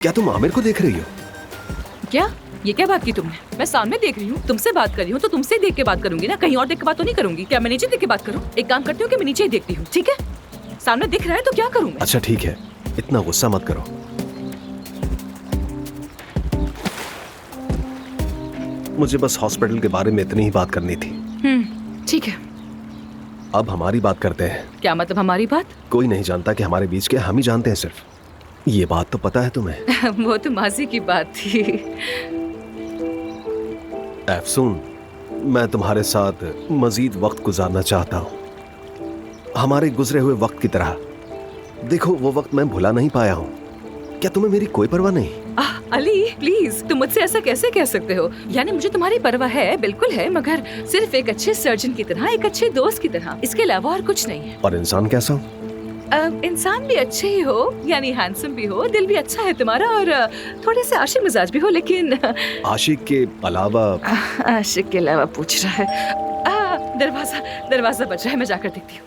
क्या तुम आमिर को देख रही हो? क्या? ये क्या बात की तुमने? मैं सामने देख रही हूँ, तुमसे बात कर रही हूँ तो तुमसे देख के बात करूंगी ना, कहीं और देख के बात तो नहीं करूंगी। क्या मैं नीचे देख के बात करूँ? एक काम करती हूँ कि मैं नीचे ही देखती हूँ, ठीक है? सामने दिख रहा है तो क्या करूँ मैं? अच्छा ठीक है, इतना गुस्सा मत करो। मुझे बस हॉस्पिटल के बारे में इतनी ही बात करनी थी। ठीक है। अब हमारी बात करते हैं। क्या मतलब हमारी बात? कोई नहीं जानता कि हमारे बीच क्या, हम ही जानते हैं सिर्फ। ये बात तो पता है तुम्हें। वो तो माजी की बात थी। अफसून, मैं तुम्हारे साथ मजीद वक्त गुजारना चाहता हूँ, हमारे गुजरे हुए वक्त की तरह। देखो, वो वक्त मैं भुला नहीं पाया हूँ। क्या तुम्हें मेरी कोई परवाह नहीं? अली प्लीज, तुम मुझसे ऐसा कैसे कह सकते हो? यानी मुझे तुम्हारी परवाह है, बिल्कुल है, मगर सिर्फ एक अच्छे सर्जन की तरह, एक अच्छे दोस्त की तरह, इसके अलावा और कुछ नहीं है। और इंसान कैसा हो? इंसान भी अच्छे ही हो, यानी हैंडसम भी हो, दिल भी अच्छा है तुम्हारा, और थोड़े से आशिक मिजाज भी हो, लेकिन आशिक के अलावा? आशिक के अलावा पूछ रहा है। दरवाजा दरवाजा बज रहा है, मैं जाकर देखती हूँ।